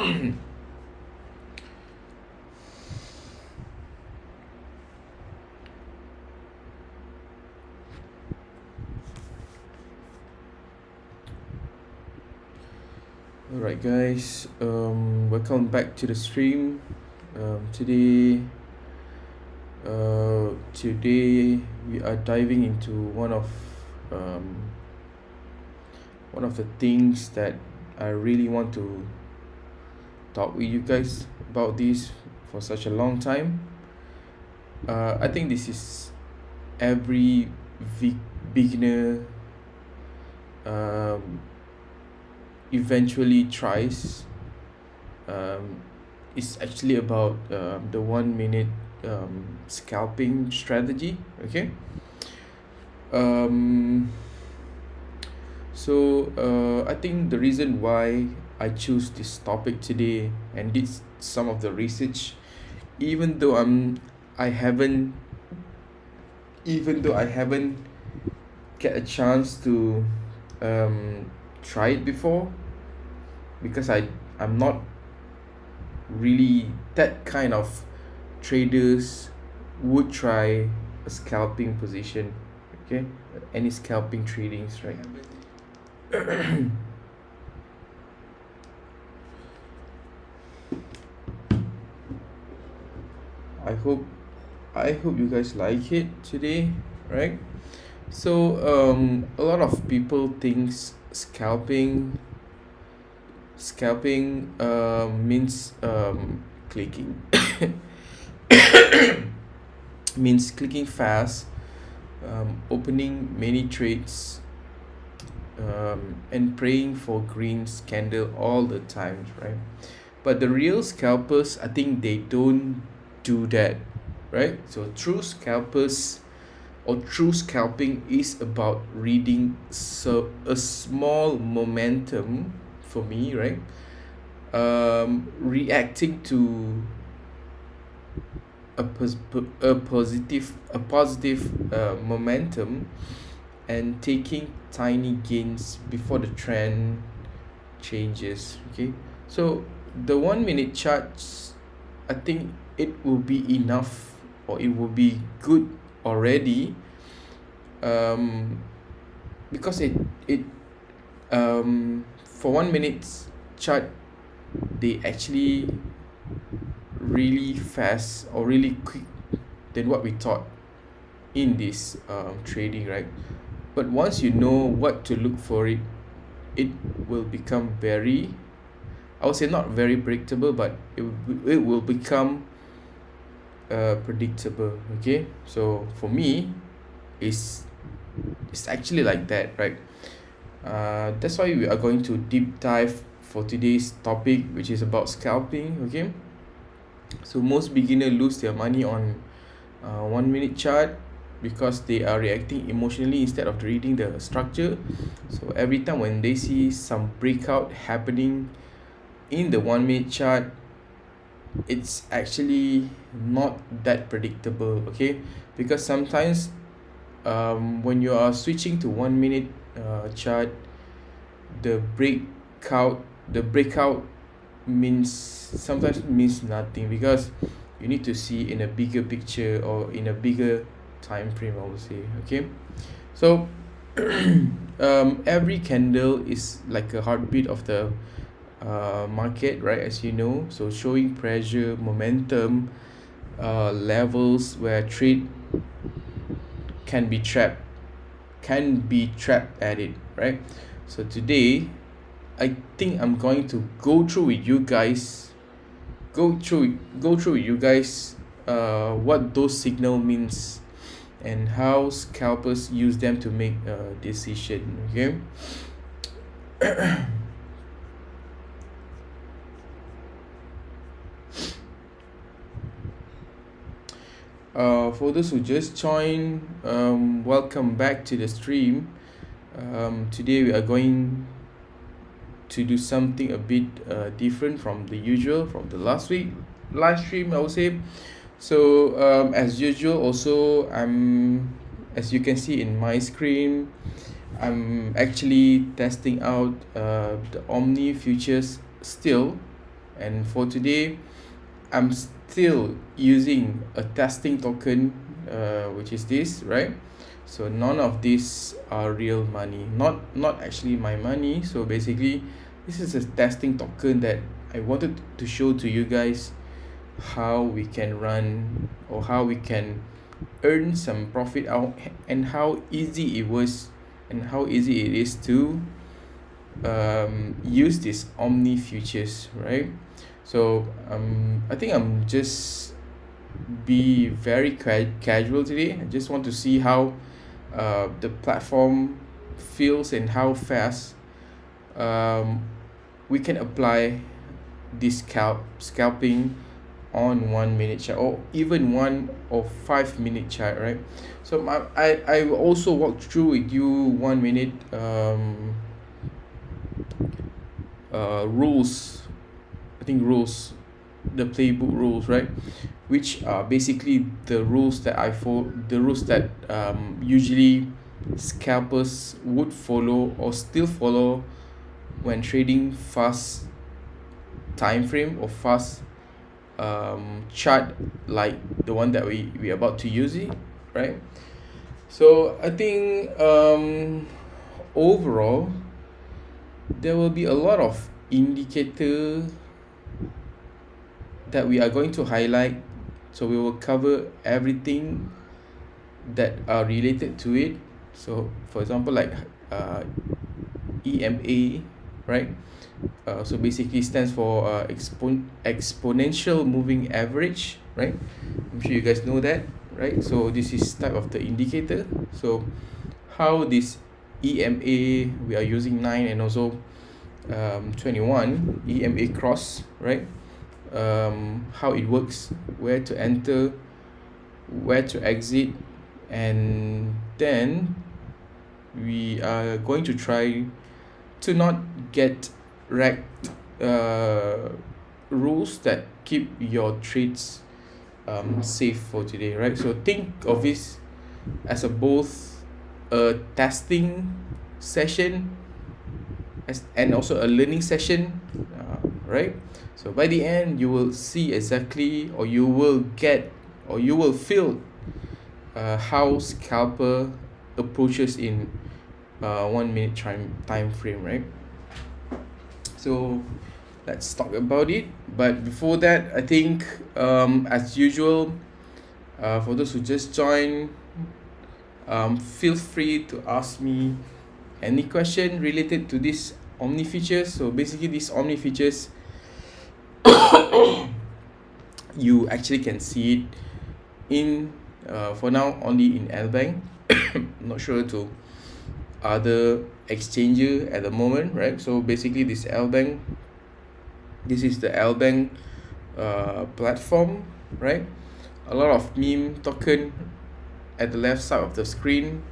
Alright guys, welcome back to the stream. Today we are diving into one of the things that I really want to talk with you guys about this for such a long time. I think this is every beginner eventually tries. It's actually about the 1 minute scalping strategy. Okay. I think the reason why I choose this topic today and did some of the research, even though I haven't get a chance to try it before, because I'm not really that kind of traders would try a scalping position. Okay, any scalping tradings, right? I hope you guys like it today, right? So a lot of people thinks scalping means clicking means clicking fast, opening many trades, and praying for green candle all the time, right? But the real scalpers, I think they don't do that, right? So true scalpers or true scalping is about reading a small momentum, for me, right? Reacting to a positive momentum and taking tiny gains before the trend changes. Okay, so the 1 minute charts, I think it will be enough, or it will be good already, because it for 1 minute chart, they actually really fast or really quick than what we thought in this trading, right? But once you know what to look for, it will become very, I would say not very predictable, but it will become predictable. Okay, so for me, it's actually like that, right? That's why we are going to deep dive for today's topic, which is about scalping. Okay, so most beginners lose their money on 1 minute chart because they are reacting emotionally instead of reading the structure. So every time when they see some breakout happening in the 1 minute chart, it's actually not that predictable. Okay, because sometimes when you are switching to 1 minute chart, the breakout sometimes means nothing, because you need to see in a bigger picture or in a bigger time frame, I would say. Okay, so every candle is like a heartbeat of the market, right? As you know, so showing pressure, momentum, levels where trade can be trapped at it, right? So today, I think I'm going to go through with you guys what those signal means and how scalpers use them to make a decision. Okay. For those who just joined, welcome back to the stream. Today we are going to do something a bit different from the usual, from the last week live stream, I would say. So as usual, also as you can see in my screen, I'm actually testing out the Omni futures still, And for today, I'm still using a testing token, which is this, right? So none of these are real money, not actually my money. So basically, this is a testing token that I wanted to show to you guys how we can run, or how we can earn some profit out, and how easy it was, and how easy it is to use this omni futures, right? So I think I'm just be very casual today. I just want to see how the platform feels, and how fast we can apply this scalping on 1 minute chart, or even 1 or 5 minute chart, right? So I will also walk through with you 1 minute rules. I think rules, the playbook rules, right? Which are basically the rules that I follow, the rules that usually scalpers would follow, or still follow, when trading fast time frame, or fast chart, like the one that we about to use it, right? So I think overall there will be a lot of indicator that we are going to highlight. So we will cover everything that are related to it. So for example, like EMA, right? So basically stands for exponential moving average, right? I'm sure you guys know that, right? So this is type of the indicator. So how this EMA, we are using 9 and also 21 EMA cross, right? How it works, where to enter, where to exit, and then we are going to try to not get wrecked rules that keep your trades safe for today, right? So think of this as a both a testing session and also a learning session, right? So by the end, you will see exactly, or you will get, or you will feel how scalper approaches in 1 minute time frame, right? So let's talk about it. But before that, I think as usual, for those who just joined, feel free to ask me any question related to this omni features. So basically, these omni features, you actually can see it in for now only in LBank. Not sure to other exchanger at the moment, right? So basically, this is the LBank platform, right? A lot of meme token at the left side of the screen,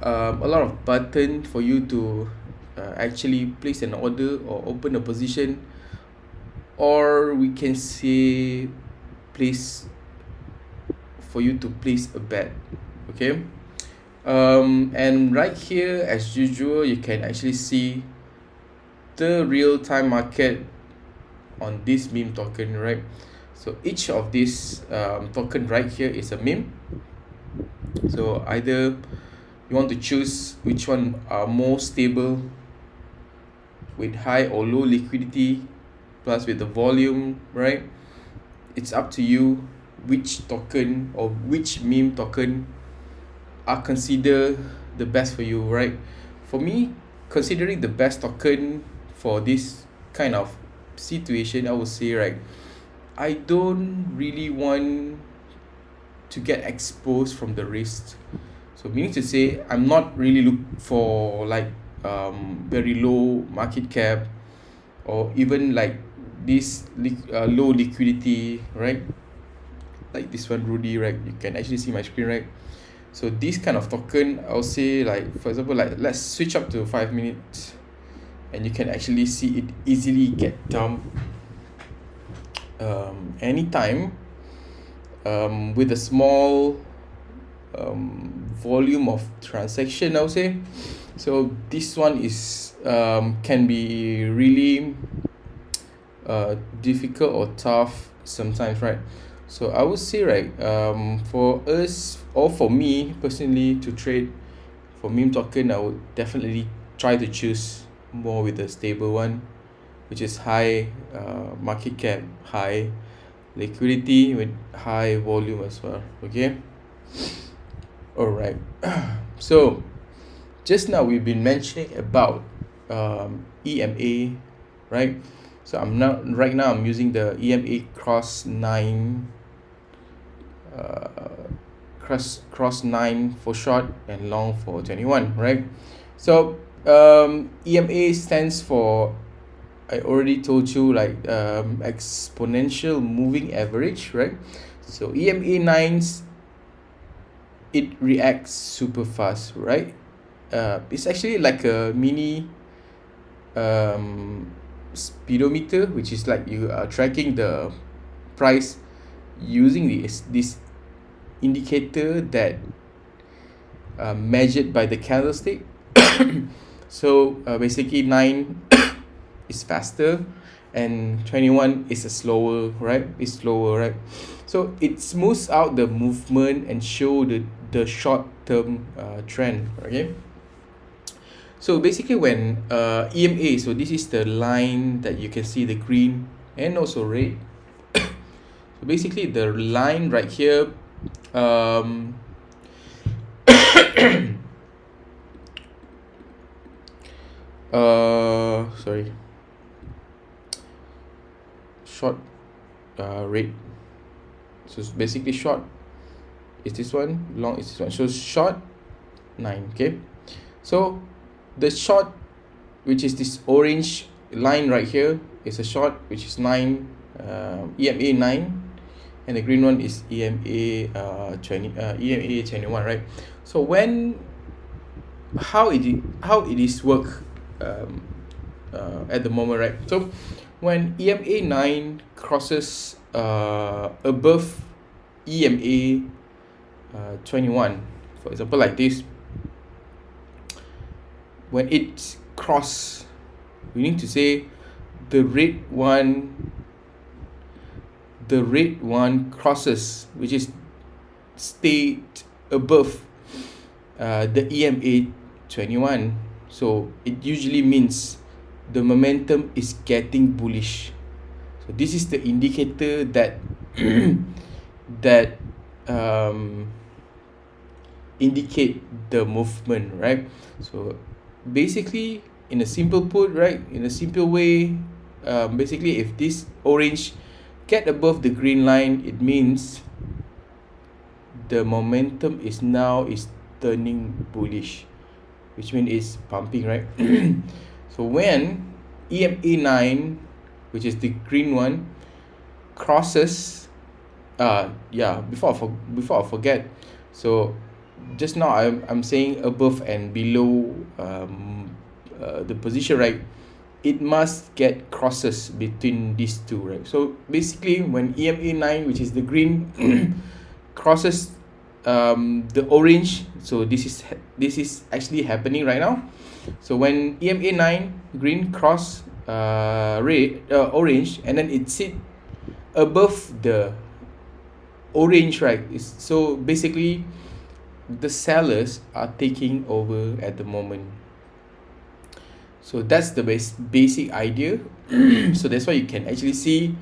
a lot of button for you to actually place an order or open a position, or we can say place for you to place a bet, okay? And right here, as usual, you can actually see the real-time market on this meme token, right? So each of these token right here is a meme. So either you want to choose which one are more stable with high or low liquidity, plus with the volume, right? It's up to you which token or which meme token are considered the best for you, right? For me, considering the best token for this kind of situation, I would say, right, I don't really want to get exposed from the risk. So meaning to say, I'm not really look for like very low market cap, or even like this low liquidity, right? Like this one, Rudy, right? You can actually see my screen, right? So this kind of token, I'll say, like for example, like let's switch up to 5 minutes, and you can actually see it easily get dumped anytime with a small volume of transaction, I would say. So this one is can be really difficult or tough sometimes, right? So I would say, right, for us or for me personally to trade for meme token, I would definitely try to choose more with a stable one, which is high market cap, high liquidity with high volume as well. Okay. All right. So just now we've been mentioning about EMA, right? So I'm using the EMA cross 9 cross 9 for short and long for 21, right? So EMA stands for, I already told you, like exponential moving average, right? So EMA 9s, it reacts super fast, right? It's actually like a mini speedometer, which is like you are tracking the price using this indicator that measured by the candlestick. So basically 9 is faster and 21 is a slower, right? It's slower, right? So it smooths out the movement and show the short term trend. Okay. So basically when EMA, so this is the line that you can see, the green and also red. So basically the line right here, sorry, short red. So it's basically short is this one, long is this one. So short 9. Okay. So the short, which is this orange line right here, is a short, which is 9, EMA 9, and the green one is EMA 21, right? So when how it is work at the moment, right? So when EMA 9 crosses above EMA 21, for example, like this, when it's cross, we need to say the red one crosses, which is stayed above the EMA 21. So it usually means the momentum is getting bullish. So this is the indicator that that indicate the movement, right? So basically, in a simple way, basically if this orange get above the green line, it means the momentum is turning bullish, which means it's pumping, right? So when EMA 9, which is the green one, crosses, before I forget, so just now I'm saying above and below the position, right? It must get crosses between these two, right? So basically when EMA 9, which is the green, crosses the orange, so this is actually happening right now. So when EMA 9 green cross orange, and then it sit above the orange, right? So basically the sellers are taking over at the moment. So that's the basic idea. So that's why you can actually see,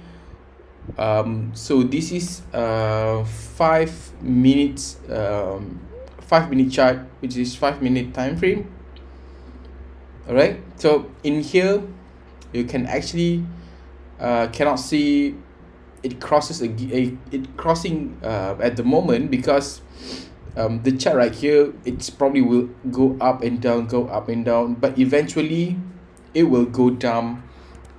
so this is 5 minutes 5-minute chart, which is 5-minute time frame. All right, so in here you can actually cannot see it crosses it crossing at the moment, because the chart right here, it's probably will go up and down, but eventually it will go down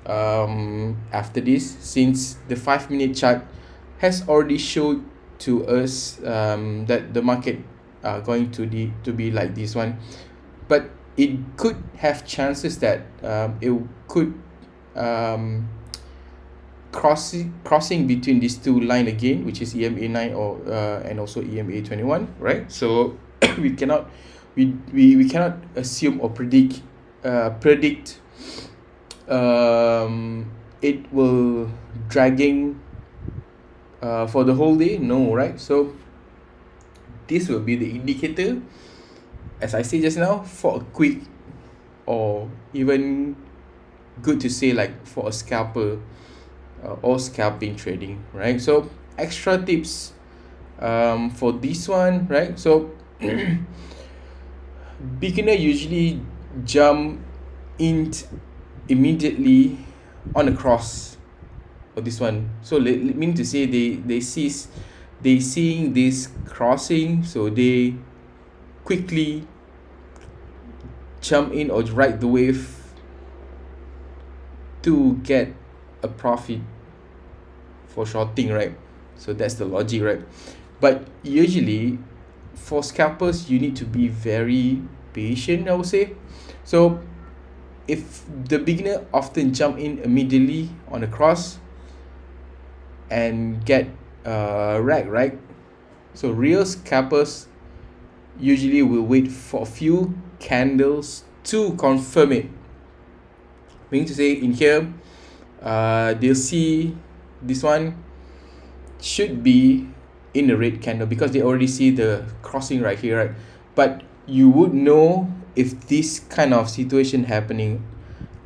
after this, since the 5-minute chart has already showed to us that the market are going to be like this one. But it could have chances that it could crossing between these two line again, which is EMA 9 or and also EMA 21, right? So we cannot assume or predict it will dragging for the whole day? No, right? So this will be the indicator, as I said just now, for a quick, or even good to say, like for a scalper or scalping trading, right? So extra tips for this one, right? So beginner usually jump in immediately on a cross or this one. So mean to say they seeing this crossing, so they quickly jump in or ride the wave to get a profit for shorting, right? So that's the logic, right? But usually for scalpers, you need to be very patient, I would say. So if the beginner often jump in immediately on a cross and get rag, right? So real scalpers usually will wait for a few candles to confirm it. Meaning to say, in here, they'll see this one should be in a red candle because they already see the crossing right here, right? But you would know if this kind of situation happening.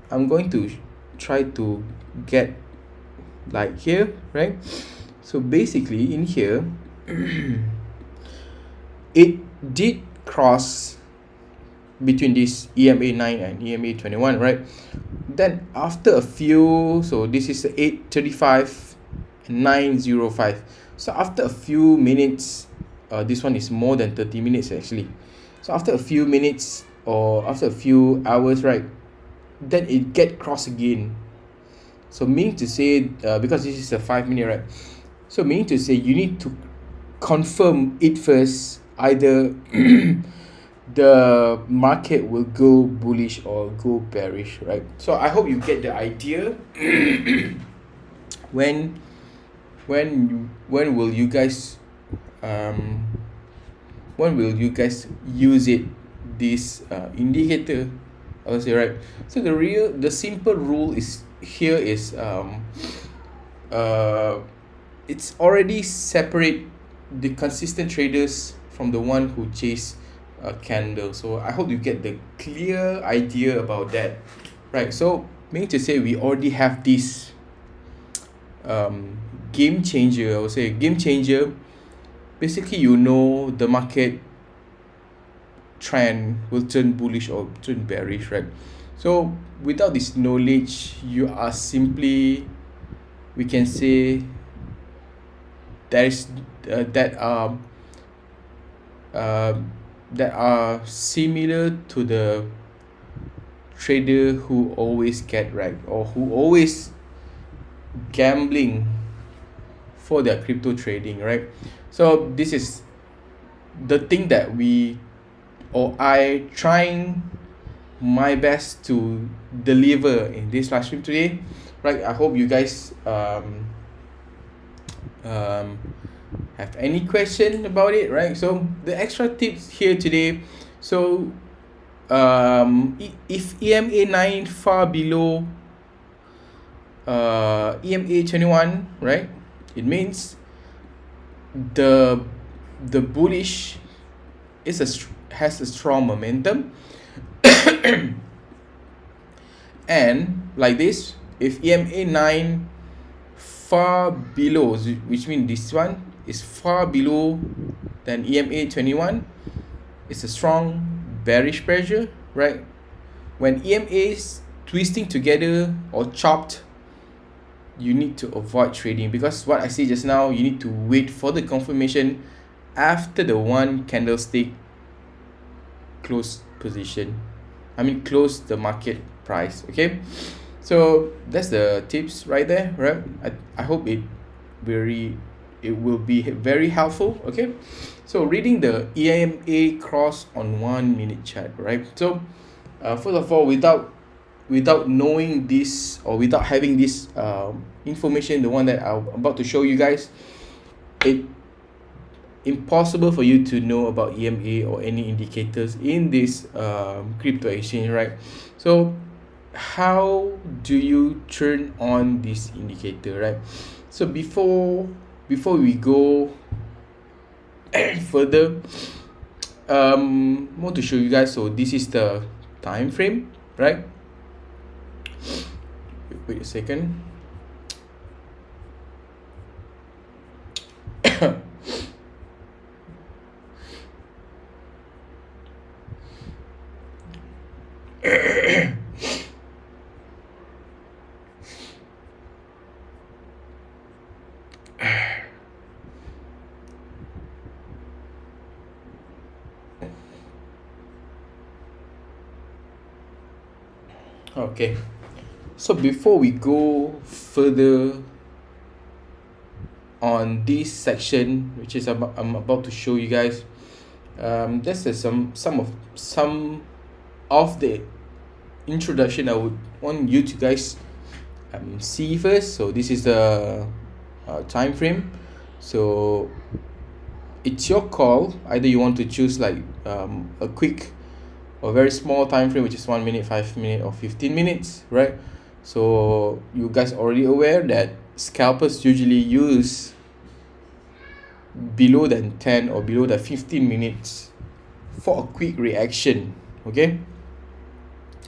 I'm going to try to get like here, right? So basically in here it did cross between this EMA 9 and EMA 21, right? Then after a few, so this is the 8:35 and 9:05. So after a few minutes, this one is more than 30 minutes actually. So after a few minutes or after a few hours, right, then it get cross again. So meaning to say, because this is a 5 minute, right? So meaning to say you need to confirm it first, either the market will go bullish or go bearish, right? So I hope you get the idea. when will you guys when will you guys use it, this indicator, I would say, right? So the simple rule is here is it's already separate the consistent traders from the one who chase a candle. So I hope you get the clear idea about that, right? So meaning to say we already have this game changer, I would say. Game changer, basically, you know the market trend will turn bullish or turn bearish, right? So without this knowledge, you are simply, we can say, that are similar to the trader who always get right, or who always gambling for their crypto trading, right? So this is the thing that I trying my best to deliver in this live stream today, right? I hope you guys have any question about it, right? So the extra tips here today, so if EMA 9 far below EMA 21, right, it means the bullish has a strong momentum. And like this, if EMA 9 far below, which means this one is far below than EMA 21, it's a strong bearish pressure, right? When EMA is twisting together or chopped, you need to avoid trading, because what I said just now, you need to wait for the confirmation after the one candlestick close position, close the market price. Okay, so that's the tips right there, right? I hope it will be very helpful. Okay, so reading the EMA cross on 1 minute chart, right? So first of all, without knowing this, or without having this information, the one that I'm about to show you guys, it impossible for you to know about EMA or any indicators in this crypto exchange, right? So how do you turn on this indicator, right? So before we go further, want to show you guys. So this is the time frame, right? Wait a second. Okay, so before we go further on this section, which is I'm about to show you guys, this is some of the introduction I would want you to guys see first. So this is the time frame. So it's your call. Either you want to choose like a quick or very small time frame, which is 1 minute, 5 minutes, or 15 minutes, right? So you guys already aware that scalpers usually use below than 10 or below the 15 minutes for a quick reaction, okay?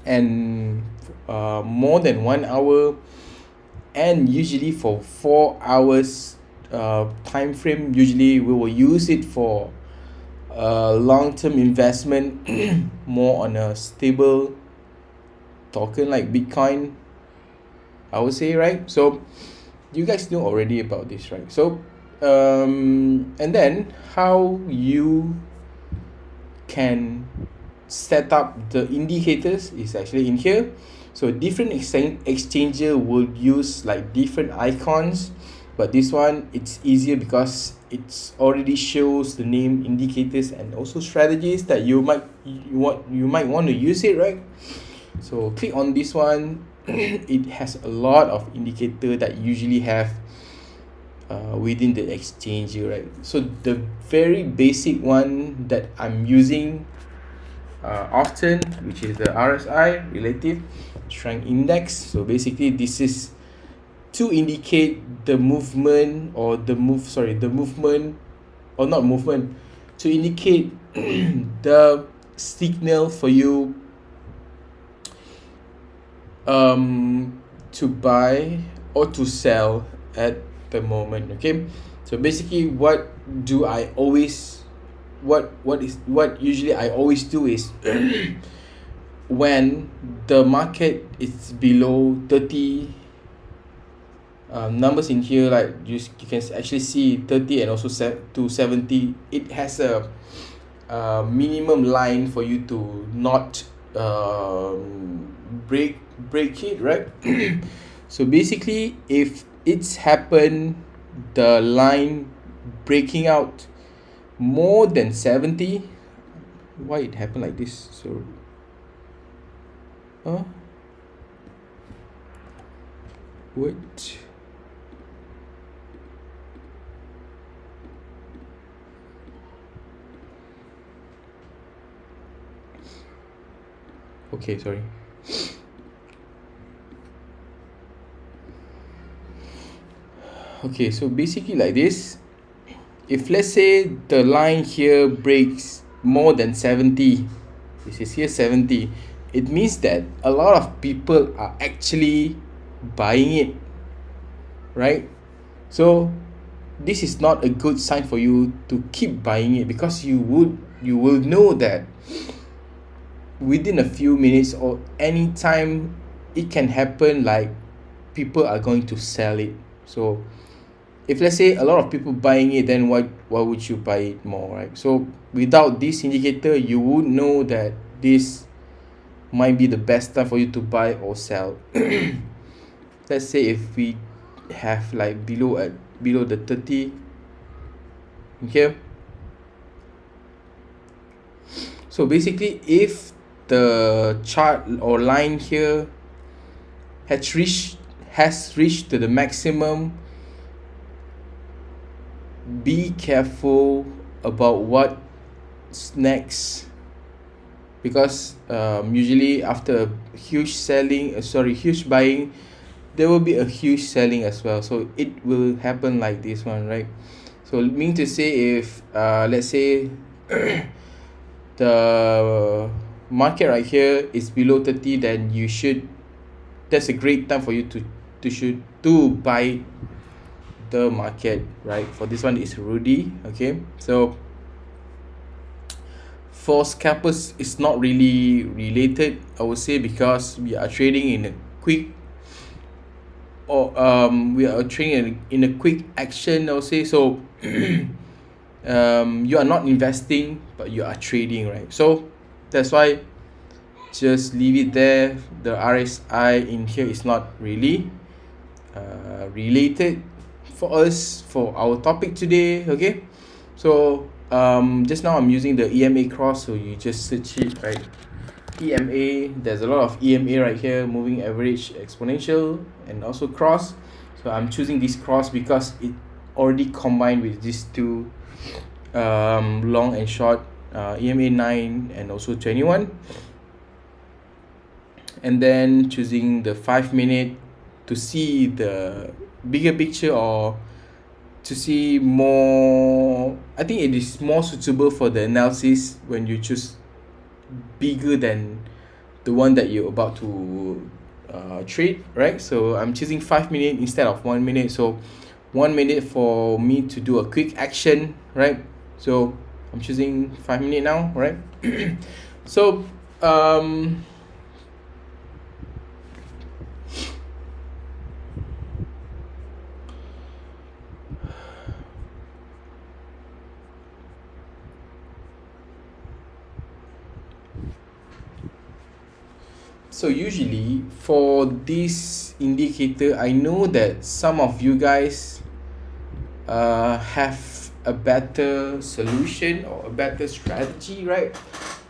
And more than 1 hour, and usually for 4 hours time frame, usually we will use it for long-term investment, more on a stable token like Bitcoin, I would say, right? So you guys know already about this, right? So and then how you can set up the indicators is actually in here. So different exchanger will use like different icons, but this one it's easier because it's already shows the name indicators and also strategies that you might want to use it, right? So click on this one. It has a lot of indicator that usually have within the exchanger, right? So the very basic one that I'm using often, which is the RSI, relative strength index. So basically this is to indicate the movement or the movement, or not movement, to indicate the signal for you to buy or to sell at the moment, okay? So basically what usually I always do is when the market is below 30 numbers in here, like you can actually see 30 and also to 70, it has a minimum line for you to not break it, right? So basically if it's happened, the line breaking out more than 70, why it happened like this? So wait, okay, sorry. Okay, so basically like this, if let's say the line here breaks more than 70, this is here 70, it means that a lot of people are actually buying it, right? So this is not a good sign for you to keep buying it, because you will know that within a few minutes or any time it can happen, like people are going to sell it. So if let's say a lot of people buying it, then why would you buy it more, right? So without this indicator, you would know that this might be the best time for you to buy or sell. Let's say if we have like below the 30, okay? So basically if the chart or line here has reached to the maximum, be careful about what's next, because usually after a huge buying, there will be a huge selling as well. So it will happen like this one, right? So mean to say, if let's say the market right here is below 30, then that's a great time for you to buy the market, right? For this one is Rudy. Okay, so for scalpers, it's not really related, I would say, because we are trading in a quick, or we are trading in a quick action, I would say. So you are not investing, but you are trading, right? So that's why, just leave it there. The RSI in here is not really related for us, for our topic today. Okay, so just now I'm using the EMA cross, so you just search it, right? EMA, there's a lot of EMA right here, moving average, exponential, and also cross. So I'm choosing this cross because it already combined with these two, long and short, EMA 9 and also 21. And then choosing the 5 minute to see the bigger picture, or to see more. I think it is more suitable for the analysis when you choose bigger than the one that you're about to trade, right? So I'm choosing 5 minute instead of 1 minute. So 1 minute for me to do a quick action, right? So I'm choosing 5 minute now, right? So so usually for this indicator, I know that some of you guys have a better solution or a better strategy, right?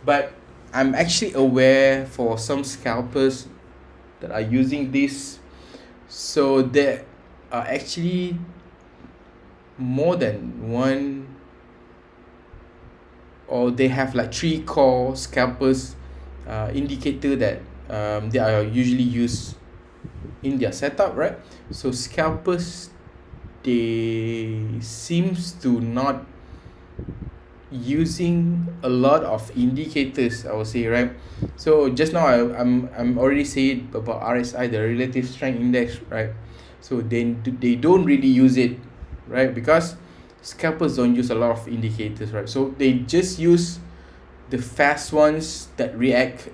But I'm actually aware for some scalpers that are using this, so there are actually more than one, or they have like 3 core scalpers indicator that they are usually used in their setup, right? So scalpers, they seems to not using a lot of indicators, I would say, right? So just now I'm already saying about RSI, the relative strength index, right? So they don't really use it, right? Because scalpers don't use a lot of indicators, right? So they just use the fast ones that react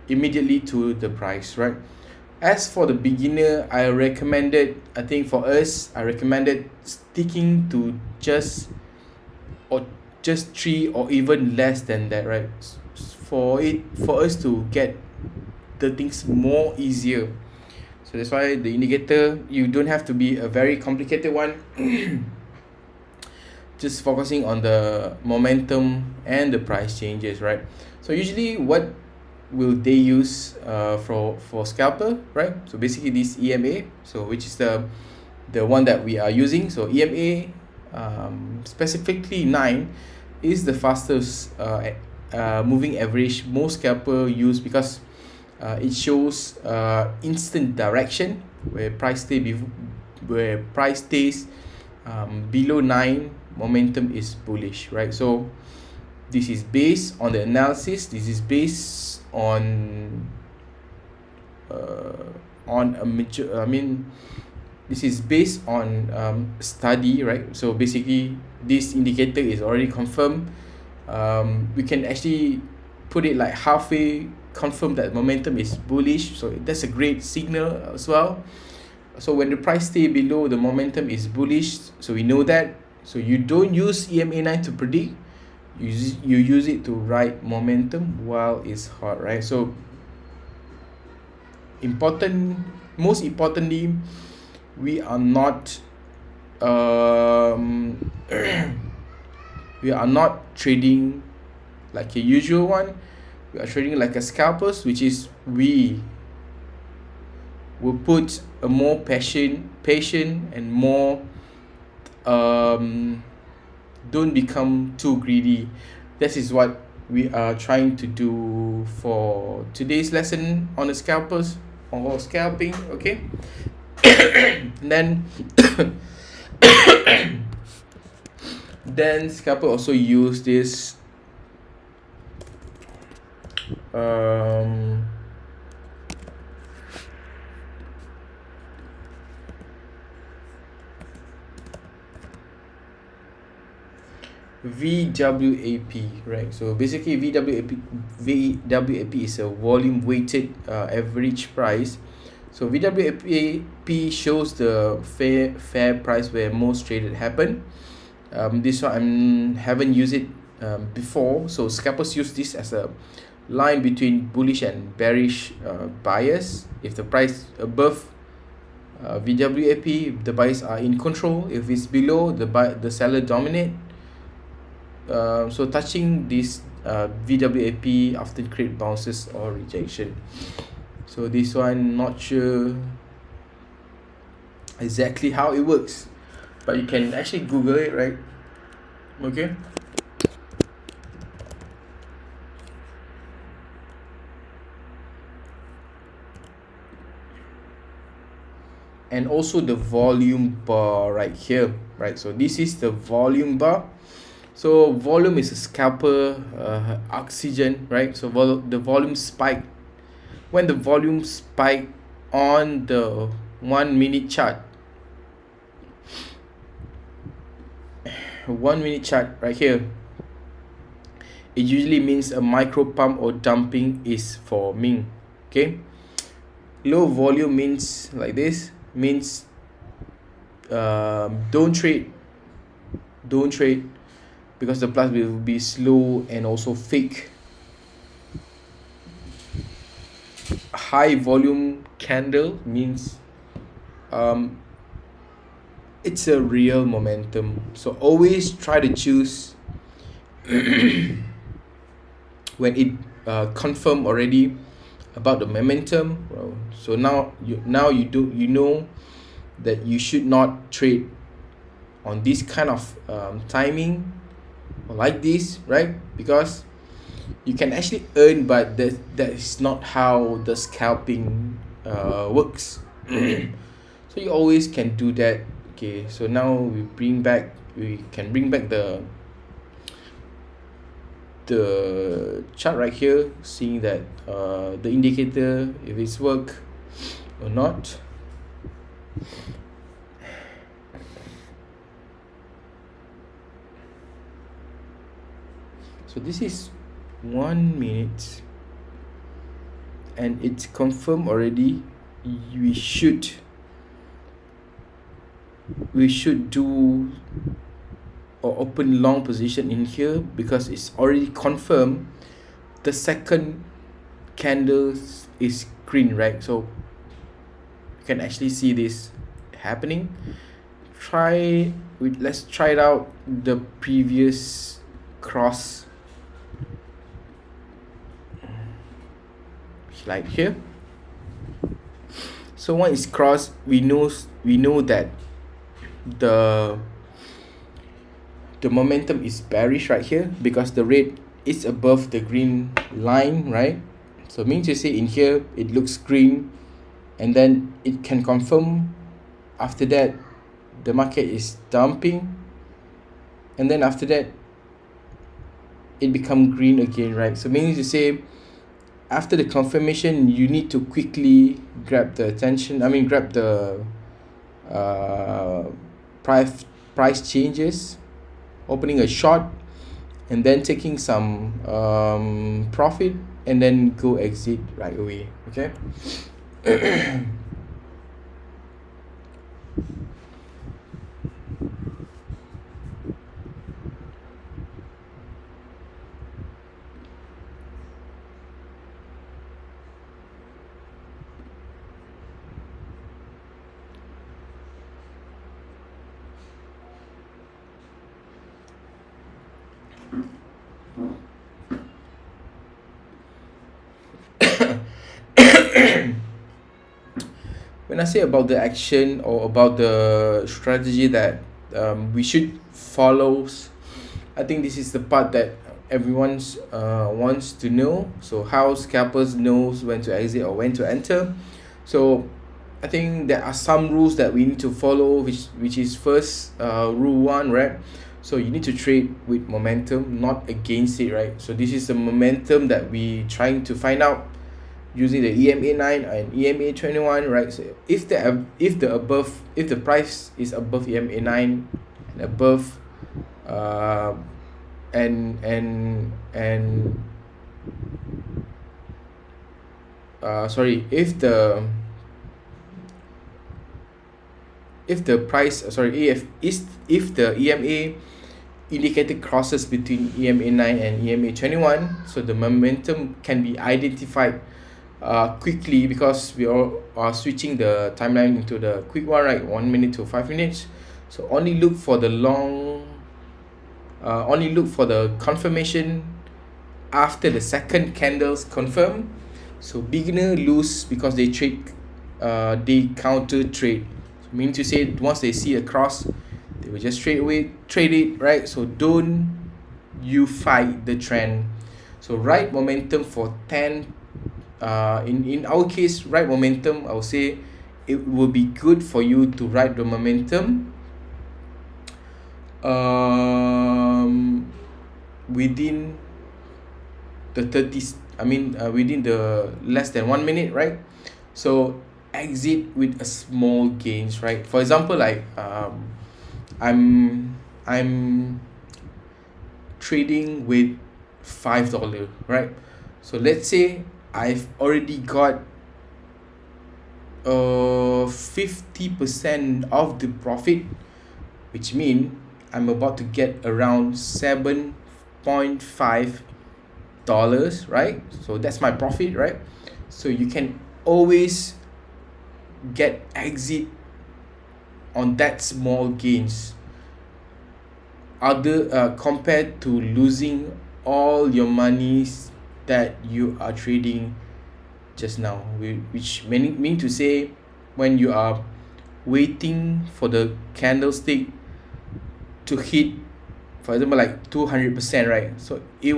immediately to the price, right? As for the beginner, I recommended sticking to just 3 or even less than that, right? For us to get the things more easier. So that's why the indicator, you don't have to be a very complicated one. Just focusing on the momentum and the price changes, right? So usually what will they use for scalper, right? So basically this EMA, so which is the one that we are using. So EMA, specifically 9, is the fastest moving average most scalper use, because it shows instant direction where price stays below 9, momentum is bullish, right? So this is based on the analysis. This is based on a mature, this is based on study, right? So basically this indicator is already confirmed. We can actually put it like halfway confirm that momentum is bullish, so that's a great signal as well. So when the price stay below, the momentum is bullish, so we know that. So you don't use EMA 9 to predict, you use it to ride momentum while it's hot, right? So most importantly, we are not we are not trading like a usual one. We are trading like a scalpers, which is we will put a more patient and more don't become too greedy. This is what we are trying to do for today's lesson on the scalpers or scalping. Okay. And then scalper also use this um VWAP, right? So basically VWAP is a volume weighted average price. So VWAP shows the fair price where most traded happen. This one I haven't used it before. So scalpers use this as a line between bullish and bearish buyers. If the price above VWAP, the buyers are in control. If it's below, the seller dominate. So touching this VWAP after trade bounces or rejection. So this one not sure exactly how it works, but you can actually Google it, right? Okay. And also the volume bar right here, right? So this is the volume bar. So volume is a scalper oxygen, right? So the volume spike. When the volume spike on the 1 minute chart, 1 minute chart right here, it usually means a micro pump or dumping is forming. Okay. Low volume means like this, means don't trade because the price will be slow and also fake. High volume candle means it's a real momentum. So always try to choose when it confirm already about the momentum. So now you know that you should not trade on this kind of timing like this, right? Because you can actually earn, but that is not how the scalping works. So you always can do that. Okay, so now we can bring back the chart right here, seeing that the indicator, if it's work or not. So this is 1 minute and it's confirmed already. We should do or open long position in here because it's already confirmed the second candle is green, right? So you can actually see this happening. Let's try it out, the previous cross, like here. So when it's crossed, we know that the momentum is bearish right here because the red is above the green line, right? So means to say in here it looks green, and then it can confirm after that the market is dumping, and then after that it become green again, right? So meaning to say after the confirmation you need to quickly grab the price changes, opening a short and then taking some profit and then go exit right away. Okay. When I say about the action or about the strategy that we should follow, I think this is the part that everyone's wants to know. So how scalpers knows when to exit or when to enter. So I think there are some rules that we need to follow, which is first, rule one, right? So you need to trade with momentum, not against it, right? So this is the momentum that we trying to find out using the EMA 9 and EMA 21, right? So if the price is above EMA 9 and above, uh, and sorry, if the price, sorry, if the EMA indicator crosses between EMA 9 and EMA 21, so the momentum can be identified quickly, because we are switching the timeline into the quick one, right? 1 minute to 5 minutes. So only look for the confirmation after the second candles confirm. So beginner lose because they counter trade. So mean to say, once they see a cross, they will just straight away trade it, right? So don't you fight the trend. So right momentum for 10, in our case, right momentum, I would say it will be good for you to ride the momentum within the 30s, within the less than 1 minute, right? So exit with a small gains, right? For example, like I'm trading with $5, right? So let's say I've already got 50% of the profit, which mean I'm about to get around $7.5, right? So that's my profit, right? So you can always get exit on that small gains, compared to losing all your monies that you are trading just now, which mean to say, when you are waiting for the candlestick to hit, for example, like 200%, right? So it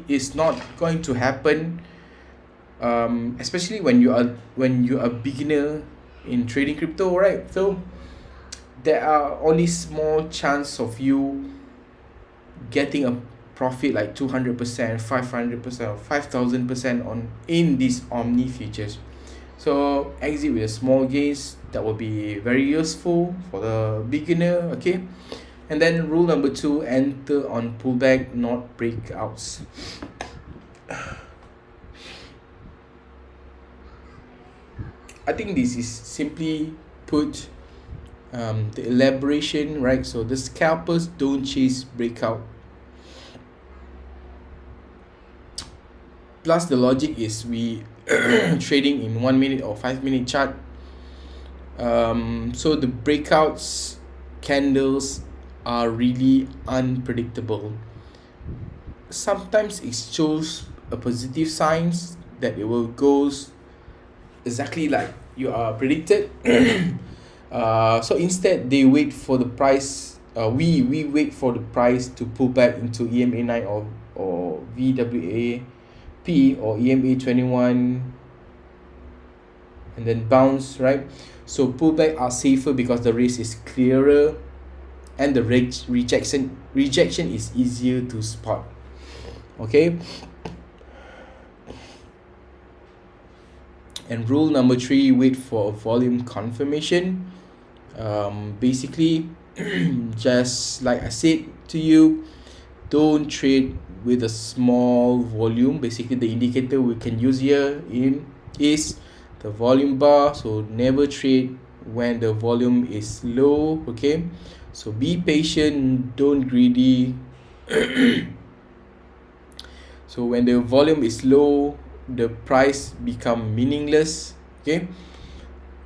is not going to happen, especially when you are beginner in trading crypto, right? So there are only small chance of you getting a profit like 200%, 500%, or 5,000% on in these omni futures. So exit with a small gains, that will be very useful for the beginner, okay? And then rule number 2, enter on pullback, not breakouts. I think this is simply put, the elaboration, right? So the scalpers don't chase breakout. Plus the logic is we trading in 1 minute or 5 minute chart. So the breakouts candles are really unpredictable. Sometimes it shows a positive signs that it will goes exactly like you are predicted. So instead they wait for the price, we wait for the price to pull back into EMA 9 or VWAP or EMA 21 and then bounce, right? So pullback are safer because the risk is clearer and the rejection is easier to spot, okay? And rule number 3, wait for a volume confirmation. Basically, just like I said to you, don't trade with a small volume. Basically, the indicator we can use here is the volume bar. So never trade when the volume is low, okay? So be patient, don't greedy. So when the volume is low, the price become meaningless, okay?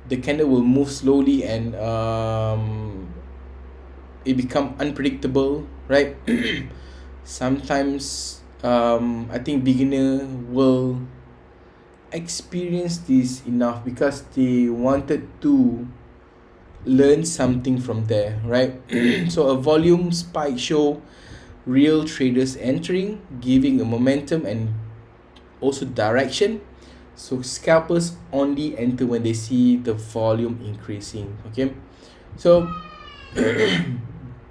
The candle will move slowly and it become unpredictable, right? Sometimes I think beginner will experience this enough because they wanted to learn something from there, right? So a volume spike show real traders entering, giving a momentum and also direction. So scalpers only enter when they see the volume increasing. Okay, so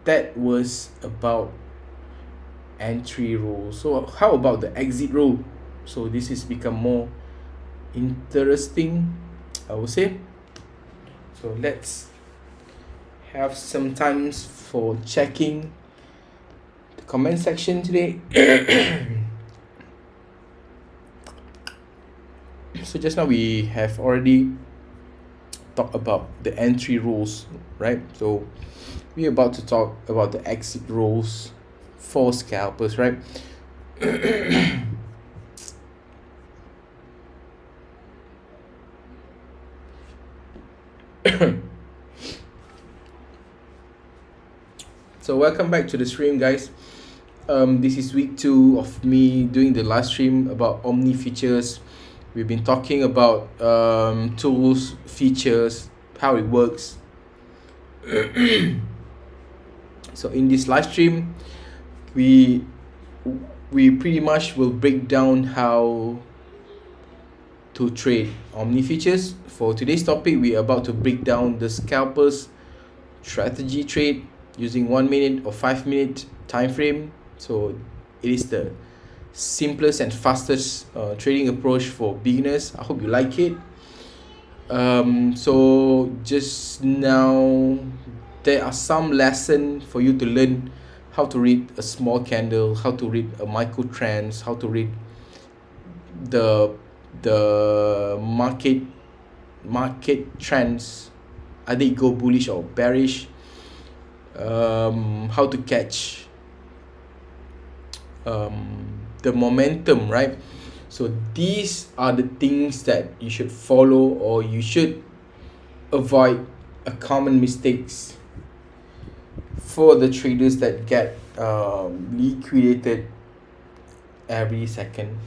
that was about entry rule. So how about the exit rule? So this is become more interesting, I would say. So let's have some times for checking the comment section today. So just now we have already talked about the entry rules, right? So we're about to talk about the exit rules for scalpers, right? So welcome back to the stream, guys. This is week 2 of me doing the live stream about Omni features. We've been talking about tools, features, how it works. So in this live stream, we pretty much will break down how to trade Omni features. For today's topic, we're about to break down the scalpers strategy trade using 1 minute or 5 minute time frame. So it is the simplest and fastest trading approach for beginners. I hope you like it. So just now there are some lessons for you to learn how to read a small candle, how to read a micro trends, how to read the market trends. Are they go bullish or bearish? How to catch the momentum, right? So these are the things that you should follow, or you should avoid a common mistakes for the traders that get liquidated every second.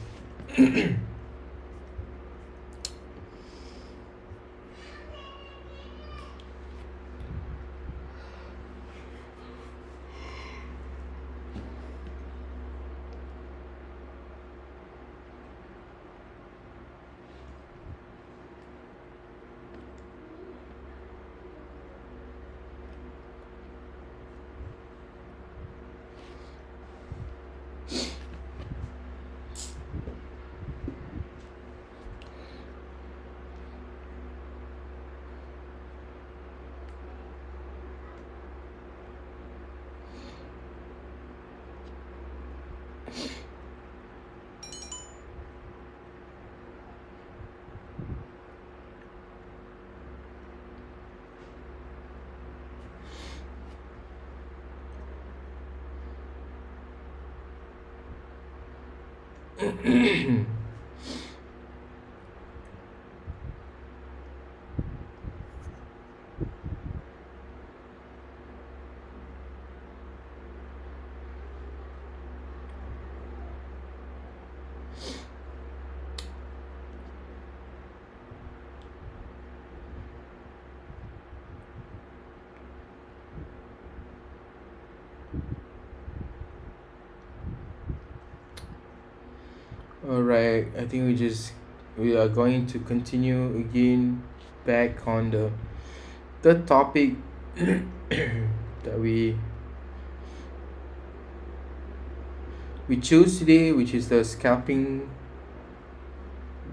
Alright, I think we are going to continue again back on the third topic that we choose today, which is the scalping.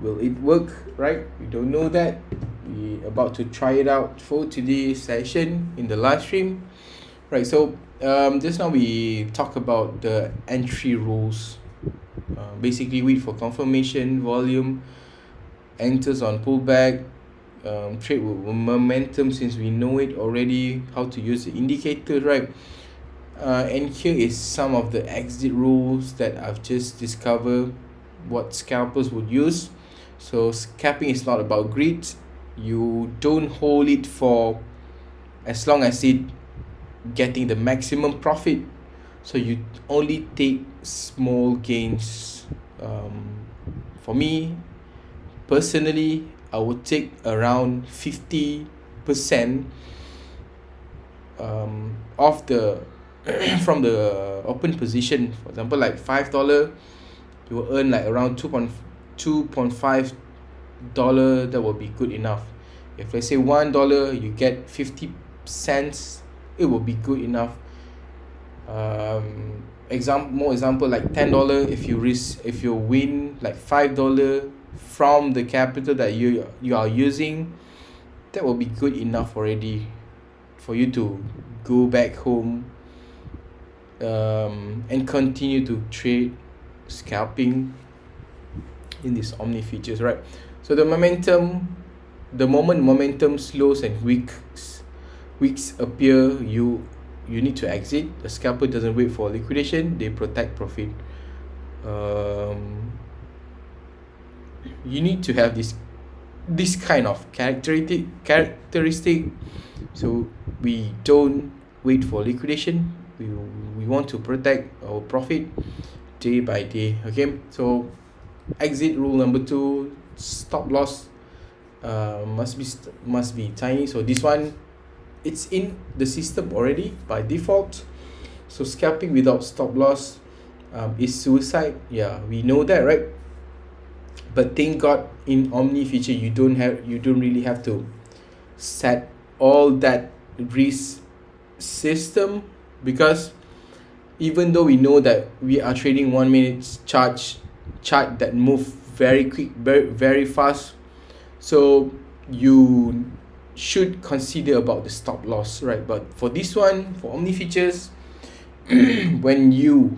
Will it work? Right? We don't know that. We about to try it out for today's session in the live stream. Right, so just now we talk about the entry rules. Basically wait for confirmation, volume, enters on pullback, trade with momentum since we know it already, how to use the indicator, right? And here is some of the exit rules that I've just discovered what scalpers would use. So scalping is not about greed. You don't hold it for as long as it getting the maximum profit. So you only take small gains. For me personally, I would take around 50% of the from the open position. For example, like $5, you will earn like around 2.5 dollar. That will be good enough. If let's say $1, you get 50 cents, it will be good enough. More example, like $10, if you win like $5 from the capital that you are using, that will be good enough already for you to go back home, and continue to trade scalping in these omni features, right? So the moment momentum slows and weeks appear, you need to exit. The scalper doesn't wait for liquidation, they protect profit. You need to have this kind of characteristic. So we don't wait for liquidation, we want to protect our profit day by day. Okay, so exit rule number 2, stop loss must be tiny. So this one, it's in the system already by default. So scalping without stop loss is suicide. Yeah, we know that, right? But thank God in omni feature you don't really have to set all that risk system, because even though we know that we are trading 1 minute chart that move very quick, very fast, so you should consider about the stop loss, right? But for this one, for omni features, when you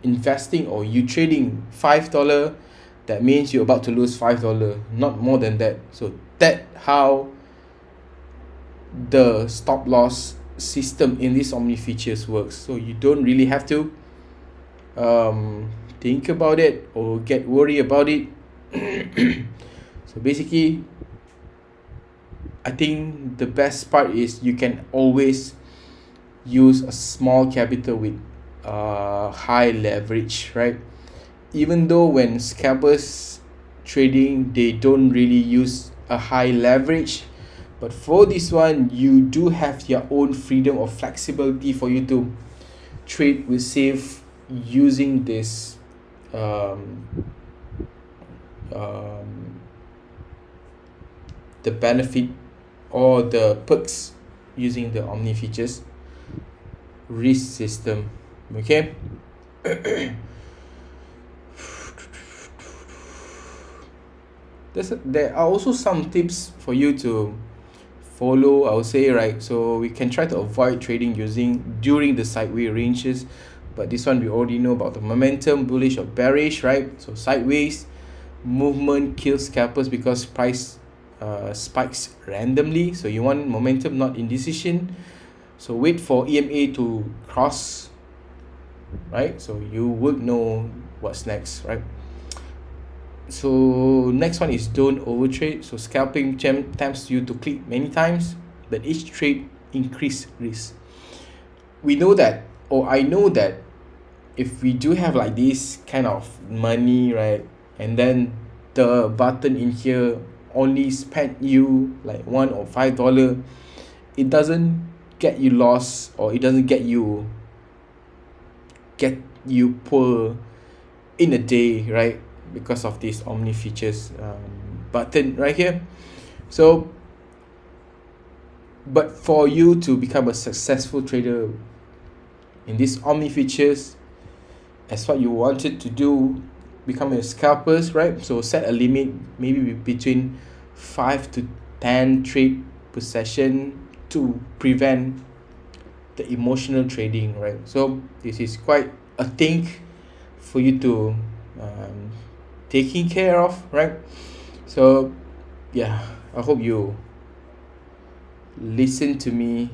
investing or you trading $5, that means you're about to lose $5, not more than that. So that how the stop loss system in this omni features works. So you don't really have to think about it or get worried about it. So basically, I think the best part is you can always use a small capital with high leverage, right? Even though when scalpers trading, they don't really use a high leverage, but for this one, you do have your own freedom or flexibility for you to trade with safe using this the benefit or the perks using the omni features risk system. Okay. There are also some tips for you to follow, I would say, right? So we can try to avoid trading during the sideways ranges, but this one we already know about the momentum, bullish or bearish, right? So sideways movement kills scalpers because price spikes randomly. So you want momentum, not indecision. So wait for EMA to cross, right? So you would know what's next, right? So next one is don't overtrade. So scalping tempts you to click many times, but each trade increase risk. We know that, or I know that, if we do have like this kind of money, right, and then the button in here only spent you like $1 or $5, it doesn't get you lost, or it doesn't get you poor in a day, right? Because of this omni features button right here. So but for you to become a successful trader in this omni features, as what you wanted to do, become a scalpers, right? So set a limit, maybe between 5 to 10 trade per session to prevent the emotional trading, right? So this is quite a thing for you to taking care of, right? So yeah, I hope you listen to me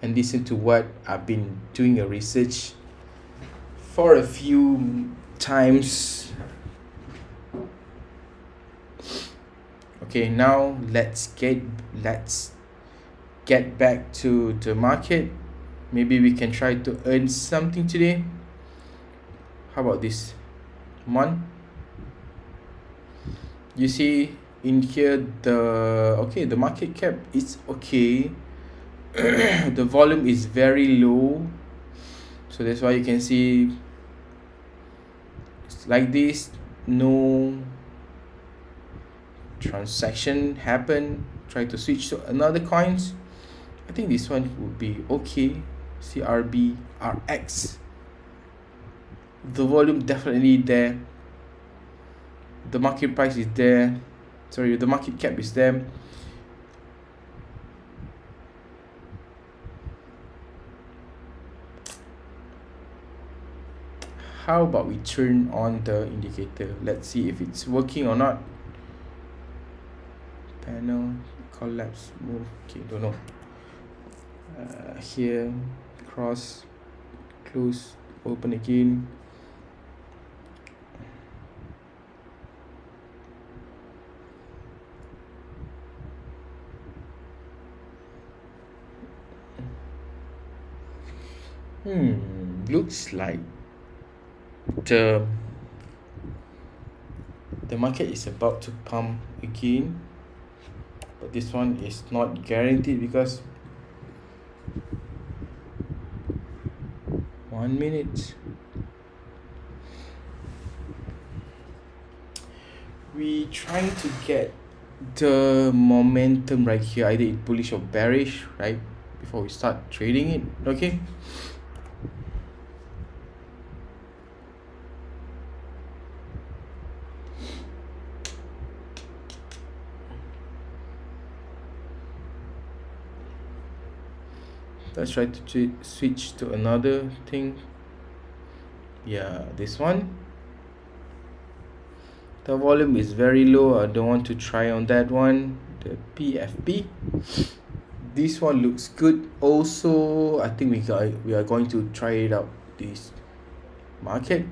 and listen to what I've been doing a research for a few times. Okay, now let's get back to the market. Maybe we can try to earn something today. How about this? Come on. You see in here the market cap is okay. The volume is very low. So that's why you can see it's like this, no transaction happen. Try to switch to another coins. I think this one would be okay. CRBRX, the volume definitely there, the market price is there, sorry, the market cap is there. How about we turn on the indicator? Let's see if it's working or not. Panel collapse move, okay, don't know. Here, cross, close, open again. Looks like the market is about to pump again, but this one is not guaranteed because 1 minute, we trying to get the momentum right here, either it's bullish or bearish, right, before we start trading it. Okay, let's try to switch to another thing. Yeah, this one, the volume is very low. I don't want to try on that one. The PFP, this one looks good also. I think we are going to try it out, this market.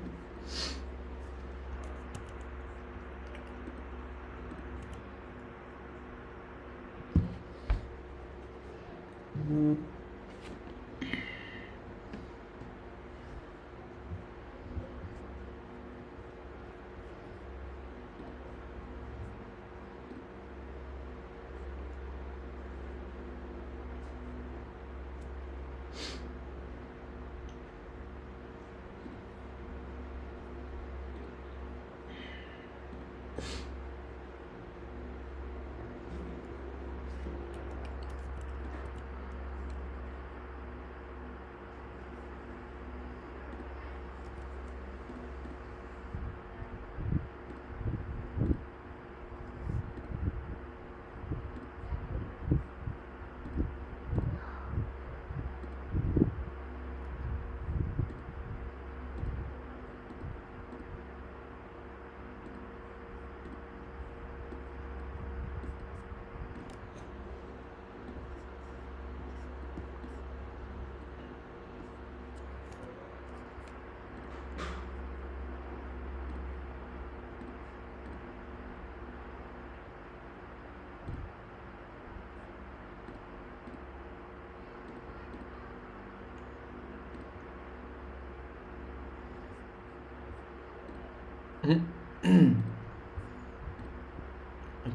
I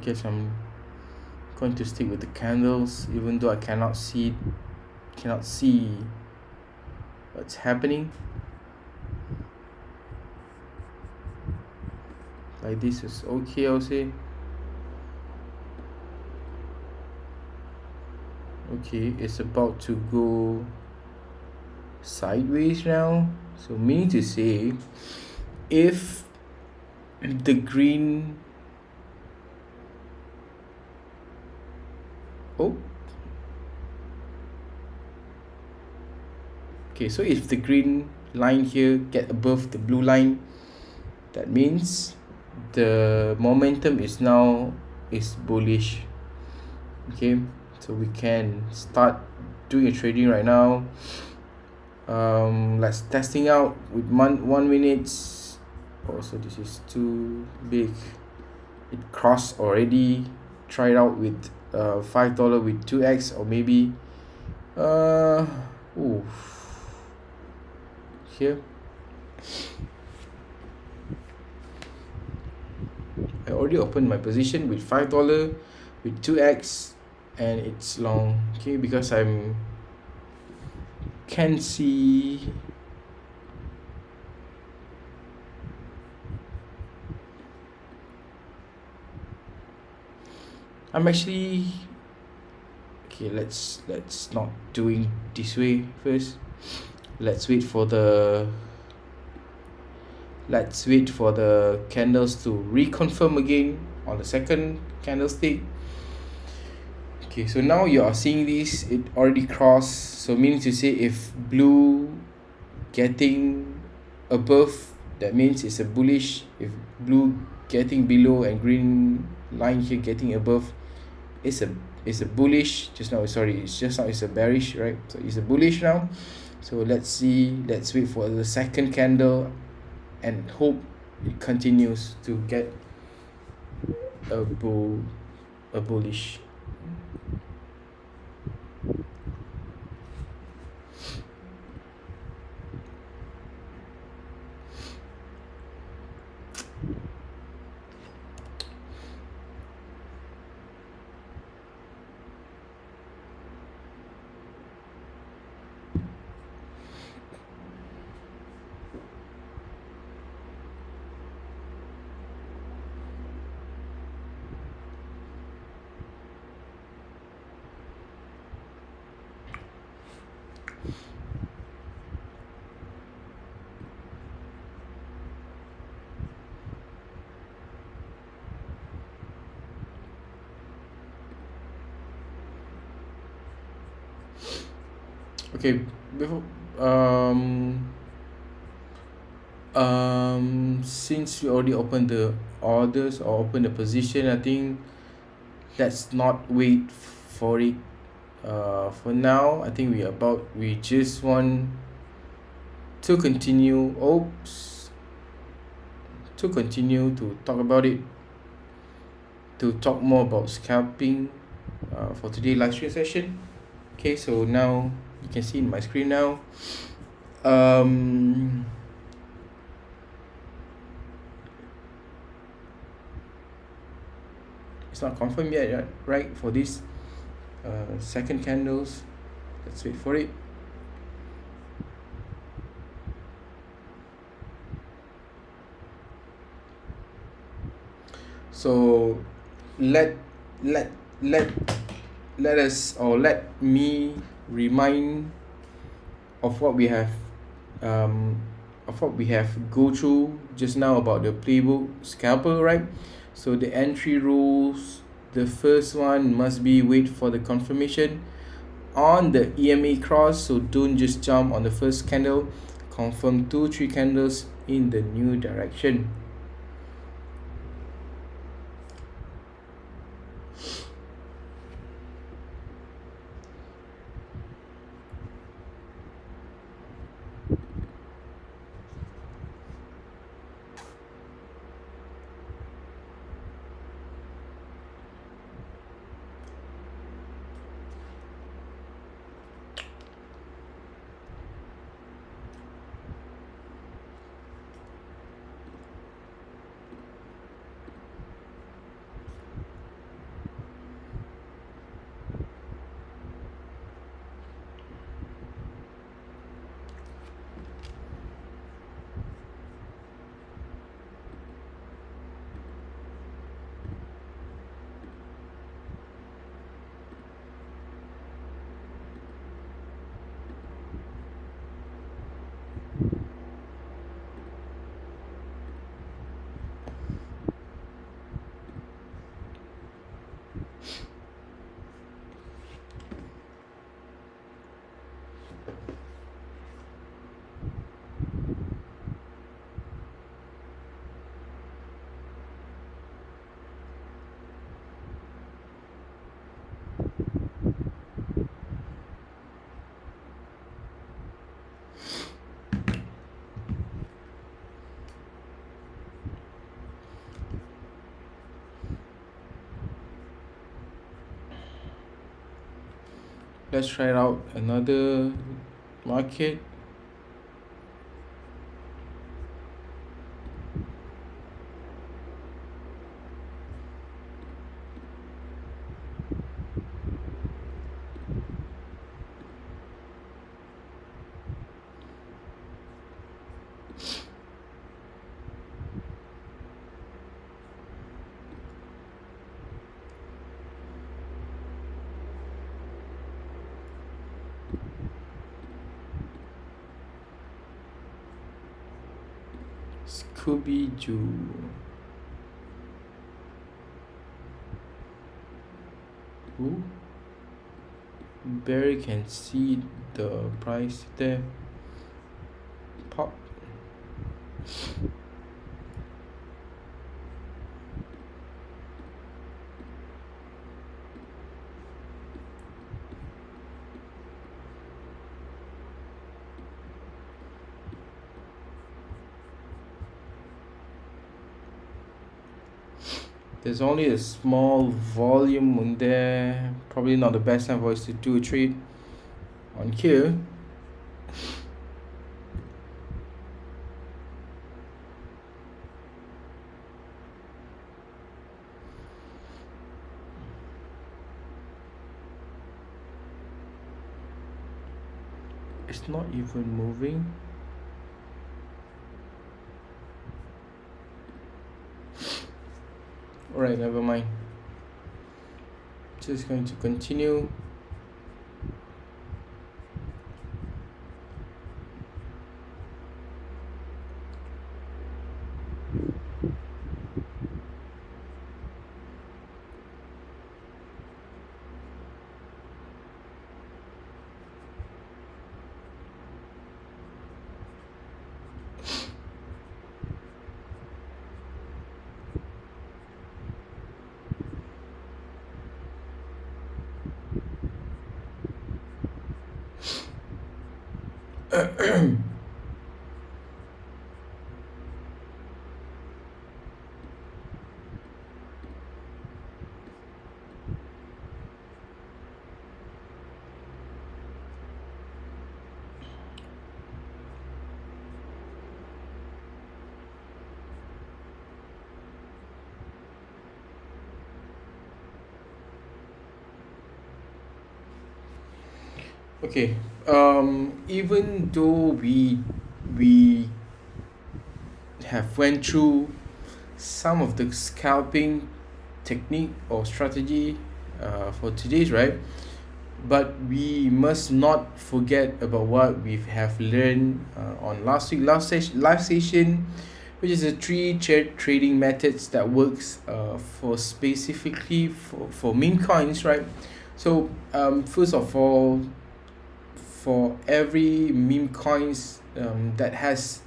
guess I'm going to stick with the candles, even though I cannot see what's happening. Like this is okay, I'll say. Okay, it's about to go sideways now, so meaning to say, if the green, okay, so if the green line here get above the blue line, that means the momentum is bullish. Okay, so we can start doing a trading right now. Let's testing out with 1 minute. Also, this is too big. It crossed already. Try it out with $5 with 2x, or maybe here I already opened my position with $5 with 2x, and it's long. Okay, because can see I'm actually okay. Let's not doing this way first. Let's wait for the candles to reconfirm again on the second candlestick. Okay, so now you are seeing this, it already crossed, so meaning to say if blue getting above, that means it's a bullish. If blue getting below and green line here getting above, it's a bullish. Just now, sorry, it's a bearish, right? So it's a bullish now. So let's wait for the second candle and hope it continues to get a bullish. Okay, before since we already opened the orders or open the position, I think let's not wait for it. For now, I think we just want to continue. To continue to talk about it, to talk more about scalping for today's live stream session. Okay, so now you can see in my screen now. It's not confirmed yet, right? For this second candles, let's wait for it. So let us, or let me remind of what we have go through just now about the playbook scalper, right? So the entry rules, the first one must be wait for the confirmation on the EMA cross. So don't just jump on the first candle, confirm 2-3 candles in the new direction. Let's try out another market. Scooby Doo. Ooh. Barry can see the price there. Pop. There's only a small volume on there. Probably not the best time for us to do a trade on here. It's not even moving. Alright, never mind. Just going to continue. Okay. Even though we have went through some of the scalping technique or strategy for today's, right, but we must not forget about what we have learned on last session, which is the three trading methods that works for specifically for meme coins, right? So first of all, for every meme coins that has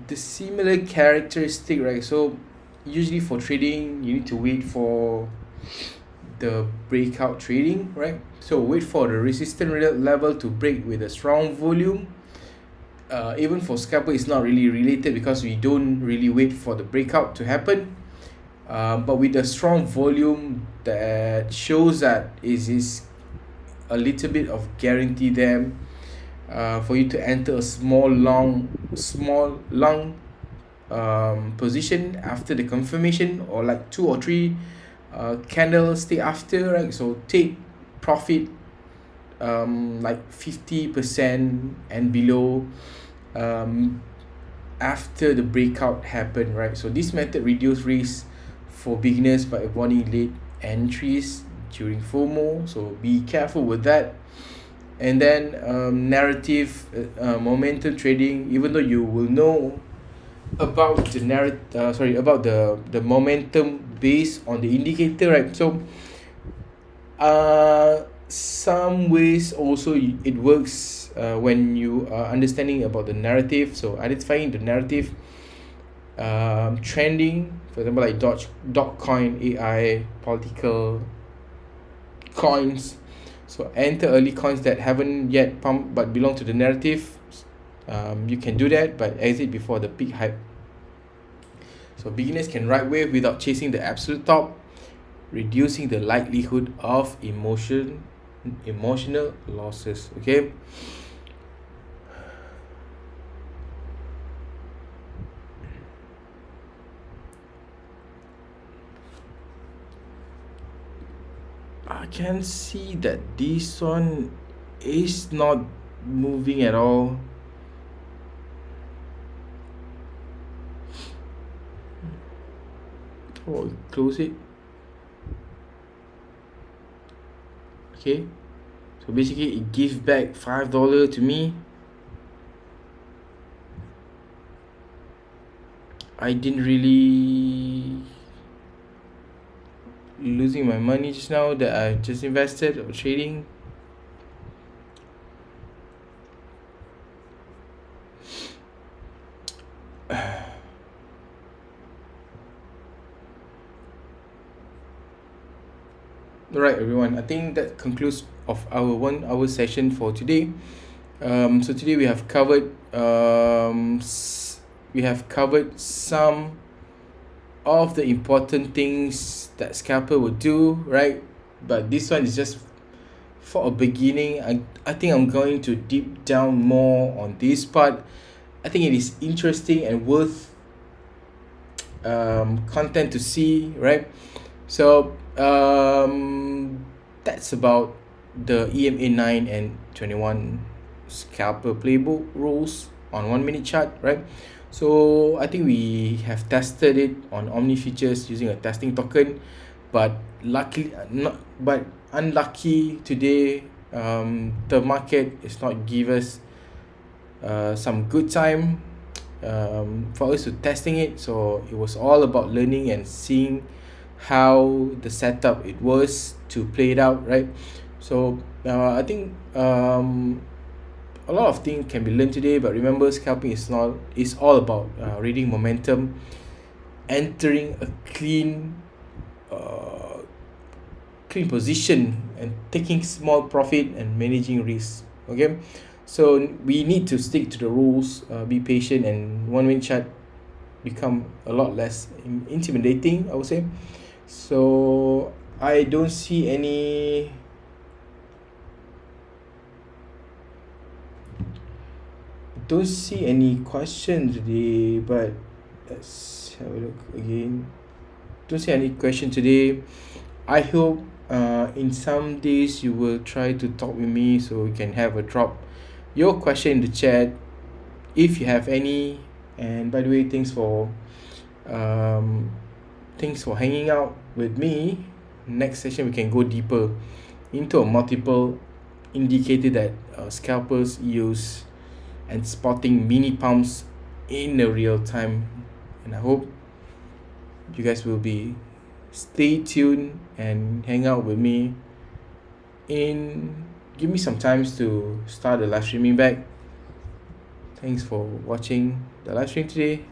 the similar characteristic, right? So usually for trading you need to wait for the breakout trading, right? So wait for the resistance level to break with a strong volume. Even for scalper, it's not really related because we don't really wait for the breakout to happen. But with a strong volume that shows that is a little bit of guarantee there for you to enter a small long position after the confirmation, or like 2 or 3 candlestick after, right? So take profit like 50% and below after the breakout happened, right? So this method reduce risk for beginners by avoiding late entries during FOMO, so be careful with that. And then narrative momentum trading, even though you will know about the about the momentum based on the indicator, right? So some ways also it works when you are understanding about the narrative. So identifying the narrative trending, for example, like Dogecoin, AI, political coins. So enter early coins that haven't yet pumped but belong to the narrative. You can do that, but exit before the peak hype. So beginners can ride wave without chasing the absolute top, reducing the likelihood of emotional losses. Okay. I can see that this one is not moving at all. Oh, close it. Okay, so basically it gives back $5 to me. I didn't really losing my money just now that I just invested or trading. Alright, everyone, I think that concludes of our 1 hour session for today. So today we have covered some of the important things that scalper would do, right? But this one is just for a beginning. I think I'm going to deep down more on this part. I think it is interesting and worth content to see, right? So that's about the EMA 9 and 21 scalper playbook rules on 1 minute chart, right? So I think we have tested it on Omni Futures using a testing token, but unlucky today, the market is not give us some good time for us to testing it. So it was all about learning and seeing how the setup it was to play it out, right? So I think a lot of things can be learned today, but remember, scalping is all about reading momentum, entering a clean position, and taking small profit and managing risk. Okay, so we need to stick to the rules, be patient, and 1 minute chart become a lot less intimidating, I would say. So I don't see any question today, but let's have a look again. Don't see any question today. I hope in some days you will try to talk with me so we can have a drop your question in the chat if you have any. And by the way, thanks for hanging out with me. Next session we can go deeper into a multiple indicator that scalpers use and spotting mini pumps in the real time. And I hope you guys will be stay tuned and hang out with me give me some time to start the live streaming back. Thanks for watching the live stream today.